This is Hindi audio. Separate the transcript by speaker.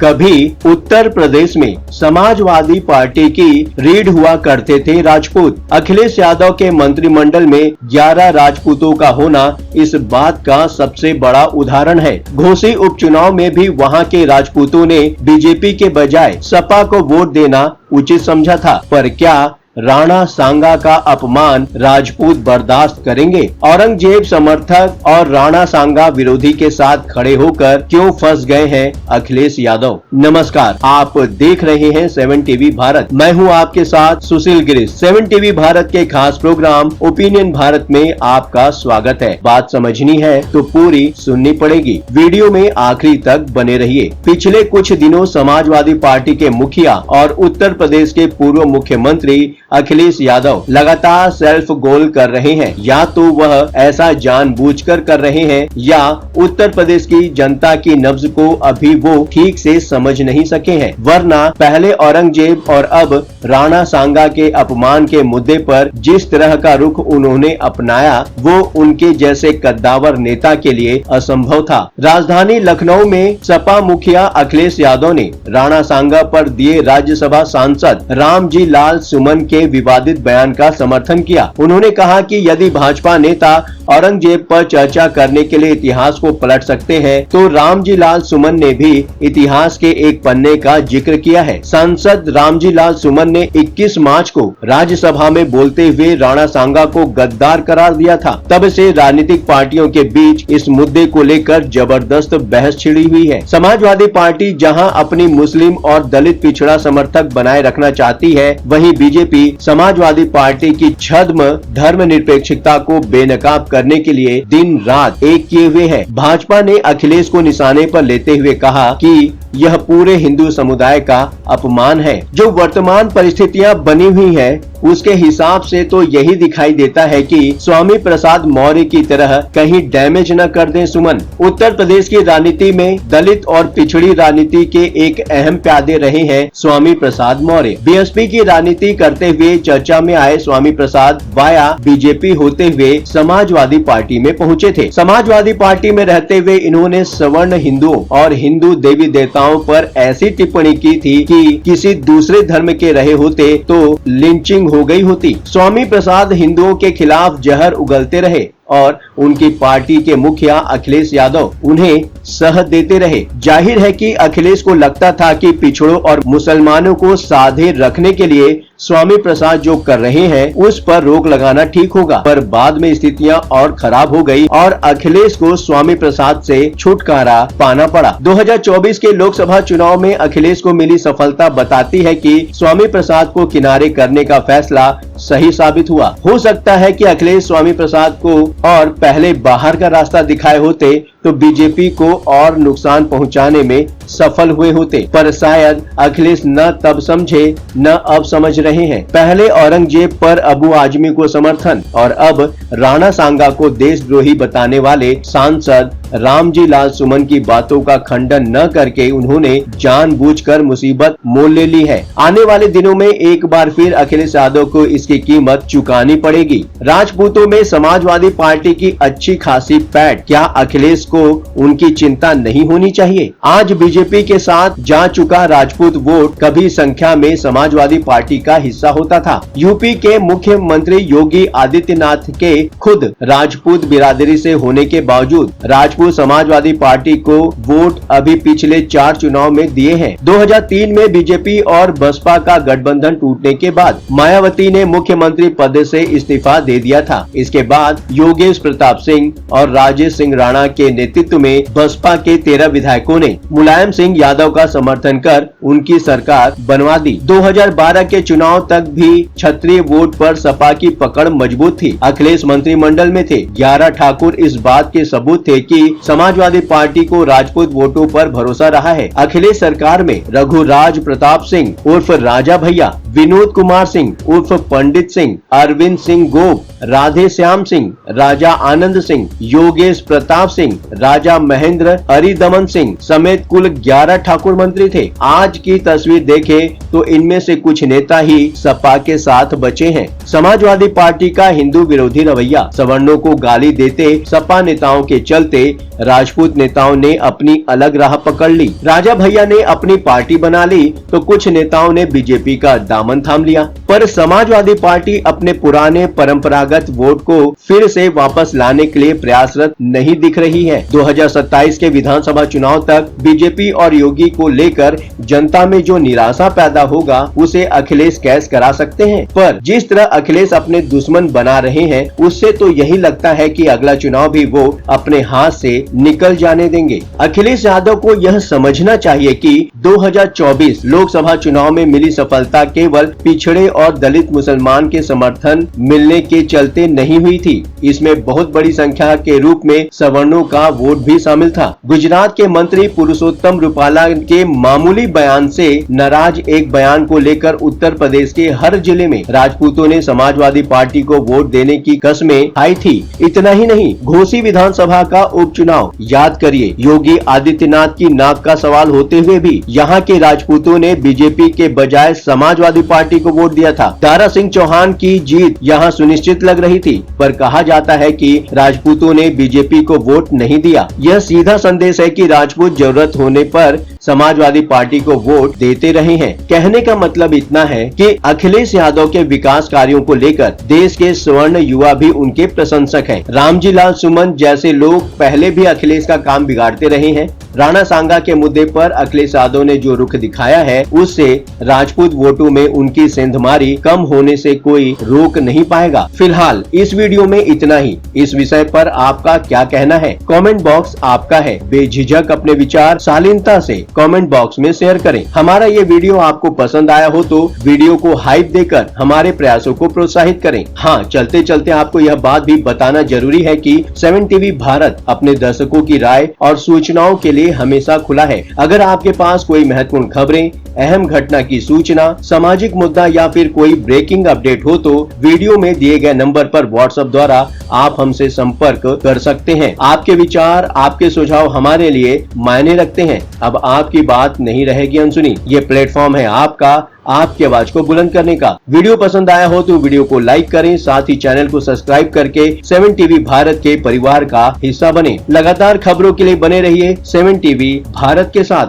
Speaker 1: कभी उत्तर प्रदेश में समाजवादी पार्टी की रीढ़ हुआ करते थे राजपूत। अखिलेश यादव के मंत्रिमंडल में 11 राजपूतों का होना इस बात का सबसे बड़ा उदाहरण है। घोसी उपचुनाव में भी वहां के राजपूतों ने बीजेपी के बजाय सपा को वोट देना उचित समझा था। पर क्या राणा सांगा का अपमान राजपूत बर्दाश्त करेंगे? औरंगजेब समर्थक और राणा सांगा विरोधी के साथ खड़े होकर क्यों फंस गए हैं अखिलेश यादव? नमस्कार, आप देख रहे हैं 7 टीवी भारत। मैं हूं आपके साथ सुशील गिरीश। 7 टीवी भारत के खास प्रोग्राम ओपिनियन भारत में आपका स्वागत है। बात समझनी है तो पूरी सुननी पड़ेगी। वीडियो में आखिरी तक बने रहिए। पिछले कुछ दिनों समाजवादी पार्टी के मुखिया और उत्तर प्रदेश के पूर्व मुख्यमंत्री अखिलेश यादव लगातार सेल्फ गोल कर रहे हैं। या तो वह ऐसा जानबूझकर कर रहे हैं या उत्तर प्रदेश की जनता की नब्ज को अभी वो ठीक से समझ नहीं सके हैं। वरना पहले औरंगजेब और अब राणा सांगा के अपमान के मुद्दे पर जिस तरह का रुख उन्होंने अपनाया वो उनके जैसे कद्दावर नेता के लिए असंभव था। राजधानी लखनऊ में सपा मुखिया अखिलेश यादव ने राणा सांगा पर दिए राज्यसभा सांसद रामजी लाल सुमन के विवादित बयान का समर्थन किया। उन्होंने कहा कि यदि भाजपा नेता औरंगजेब पर चर्चा करने के लिए इतिहास को पलट सकते हैं तो रामजी लाल सुमन ने भी इतिहास के एक पन्ने का जिक्र किया है। सांसद रामजी लाल सुमन ने 21 मार्च को राज्यसभा में बोलते हुए राणा सांगा को गद्दार करार दिया था। तब से राजनीतिक पार्टियों के बीच इस मुद्दे को लेकर जबरदस्त बहस छिड़ी हुई है। समाजवादी पार्टी जहां अपनी मुस्लिम और दलित पिछड़ा समर्थक बनाए रखना चाहती है, वहीं बीजेपी समाजवादी पार्टी की छद्म धर्मनिरपेक्षता को बेनकाब करने के लिए दिन रात एक किए हुए है। भाजपा ने अखिलेश को निशाने पर लेते हुए कहा कि यह पूरे हिंदू समुदाय का अपमान है। जो वर्तमान परिस्थितियां बनी हुई है उसके हिसाब से तो यही दिखाई देता है कि स्वामी प्रसाद मौर्य की तरह कहीं डैमेज न कर दें सुमन। उत्तर प्रदेश की राजनीति में दलित और पिछड़ी राजनीति के एक अहम प्यादे रहे हैं स्वामी प्रसाद मौर्य। बीएसपी की राजनीति करते हुए चर्चा में आए स्वामी प्रसाद वाया बीजेपी होते हुए समाजवादी पार्टी में पहुंचे थे। समाजवादी पार्टी में रहते हुए इन्होंने सवर्ण हिंदुओं और हिंदू देवी देवताओं पर ऐसी टिप्पणी की थी कि किसी दूसरे धर्म के रहे होते तो लिंचिंग हो गई होती। स्वामी प्रसाद हिंदुओं के खिलाफ जहर उगलते रहे और उनकी पार्टी के मुखिया अखिलेश यादव उन्हें सह देते रहे। जाहिर है कि अखिलेश को लगता था कि पिछड़ों और मुसलमानों को साधे रखने के लिए स्वामी प्रसाद जो कर रहे हैं उस पर रोक लगाना ठीक होगा। पर बाद में स्थितियां और खराब हो गई और अखिलेश को स्वामी प्रसाद से छुटकारा पाना पड़ा। 2024 के लोकसभा चुनाव में अखिलेश को मिली सफलता बताती है कि स्वामी प्रसाद को किनारे करने का फैसला सही साबित हुआ। हो सकता है कि अखिलेश स्वामी प्रसाद को और पहले बाहर का रास्ता दिखाए होते तो बीजेपी को और नुकसान पहुंचाने में सफल हुए होते। पर शायद अखिलेश न तब समझे न अब समझ रहे हैं। पहले औरंगजेब पर अबू आजमी को समर्थन और अब राणा सांगा को देशद्रोही बताने वाले सांसद रामजी लाल सुमन की बातों का खंडन न करके उन्होंने जानबूझकर मुसीबत मोल ले ली है। आने वाले दिनों में एक बार फिर अखिलेश यादव को इसकी कीमत चुकानी पड़ेगी। राजपूतों में समाजवादी पार्टी की अच्छी खासी पैठ, क्या अखिलेश को उनकी चिंता नहीं होनी चाहिए? आज बीजेपी के साथ जा चुका राजपूत वोट कभी संख्या में समाजवादी पार्टी का हिस्सा होता था। यूपी के मुख्यमंत्री योगी आदित्यनाथ के खुद राजपूत बिरादरी से होने के बावजूद राजपूत समाजवादी पार्टी को वोट अभी पिछले 4 चुनाव में दिए हैं। 2003 में बीजेपी और बसपा का गठबंधन टूटने के बाद मायावती ने मुख्यमंत्री पद से इस्तीफा दे दिया था। इसके बाद योगेश प्रताप सिंह और राजेश सिंह राणा के नेतृत्व में बसपा के 13 विधायकों ने मुलायम सिंह यादव का समर्थन कर उनकी सरकार बनवा दी। 2012 के चुनाव तक भी क्षत्रिय वोट पर सपा की पकड़ मजबूत थी। अखिलेश मंत्रिमंडल में थे। 11 ठाकुर इस बात के सबूत थे कि समाजवादी पार्टी को राजपूत वोटों पर भरोसा रहा है। अखिलेश सरकार में रघुराज प्रताप सिंह उर्फ राजा भैया, विनोद कुमार सिंह उर्फ पंडित सिंह, अरविंद सिंह गोप, राधे श्याम सिंह, राजा आनंद सिंह, योगेश प्रताप सिंह, राजा महेंद्र हरिदमन सिंह समेत कुल 11 ठाकुर मंत्री थे। आज की तस्वीर देखें तो इनमें से कुछ नेता ही सपा के साथ बचे हैं। समाजवादी पार्टी का हिंदू विरोधी रवैया, सवर्णों को गाली देते सपा नेताओं के चलते राजपूत नेताओं ने अपनी अलग राह पकड़ ली। राजा भैया ने अपनी पार्टी बना ली तो कुछ नेताओं ने बीजेपी का दामन थाम लिया, पर समाजवादी पार्टी अपने पुराने परंपरागत वोट को फिर से वापस लाने के लिए प्रयासरत नहीं दिख रही है। 2027 के विधानसभा चुनाव तक बीजेपी और योगी को लेकर जनता में जो निराशा पैदा होगा उसे अखिलेश कैश करा सकते हैं, पर जिस तरह अखिलेश अपने दुश्मन बना रहे हैं उससे तो यही लगता है कि अगला चुनाव भी वो अपने हाथ से निकल जाने देंगे। अखिलेश यादव को यह समझना चाहिए कि 2024 लोकसभा चुनाव में मिली सफलता केवल पिछड़े और दलित मुसलमान के समर्थन मिलने के चलते नहीं हुई थी, इसमें बहुत बड़ी संख्या के रूप में सवर्णों का वोट भी शामिल था। गुजरात के मंत्री पुरुषोत्तम रूपाला के मामूली बयान से नाराज एक बयान को लेकर उत्तर प्रदेश के हर जिले में राजपूतों ने समाजवादी पार्टी को वोट देने की कस्में खाई थी। इतना ही नहीं, घोसी विधानसभा का उपचुनाव याद करिए, योगी आदित्यनाथ की नाक का सवाल होते हुए भी यहाँ के राजपूतों ने बीजेपी के बजाय समाजवादी पार्टी को वोट दिया था। दारा सिंह चौहान की जीत यहाँ सुनिश्चित लग रही थी, पर कहा जाता है कि राजपूतों ने बीजेपी को वोट नहीं दिया। यह सीधा संदेश है कि राजपूत जरूरत होने पर समाजवादी पार्टी को वोट देते रहे हैं। कहने का मतलब इतना है कि अखिलेश यादव के विकास कार्यों को लेकर देश के स्वर्ण युवा भी उनके प्रशंसक हैं। रामजी लाल सुमन जैसे लोग पहले भी अखिलेश का काम बिगाड़ते रहे हैं। राणा सांगा के मुद्दे पर अखिलेश यादव ने जो रुख दिखाया है उससे राजपूत वोटों में उनकी सेंधमारी कम होने से कोई रोक नहीं पाएगा। फिलहाल इस वीडियो में इतना ही। इस विषय पर आपका क्या कहना है? कमेंट बॉक्स आपका है, बेझिझक अपने विचार शालीनता से कमेंट बॉक्स में शेयर करें। हमारा ये वीडियो आपको पसंद आया हो तो वीडियो को हाइप देकर हमारे प्रयासों को प्रोत्साहित करें। हाँ, चलते चलते आपको यह बात भी बताना जरूरी है कि 7 टीवी भारत अपने दर्शकों की राय और सूचनाओं के लिए हमेशा खुला है। अगर आपके पास कोई महत्वपूर्ण खबरें, अहम घटना की सूचना, सामाजिक मुद्दा या फिर कोई ब्रेकिंग अपडेट हो तो वीडियो में दिए गए नंबर पर व्हाट्सएप द्वारा आप हमसे संपर्क कर सकते हैं। आपके विचार, आपके सुझाव हमारे लिए मायने रखते हैं। अब आपकी बात नहीं रहेगी अनसुनी। ये प्लेटफॉर्म है आपका, आपकी आवाज को बुलंद करने का। वीडियो पसंद आया हो तो वीडियो को लाइक करें, साथ ही चैनल को सब्सक्राइब करके 7 टीवी भारत के परिवार का हिस्सा बने। लगातार खबरों के लिए बने रहिए 7 टीवी भारत के साथ।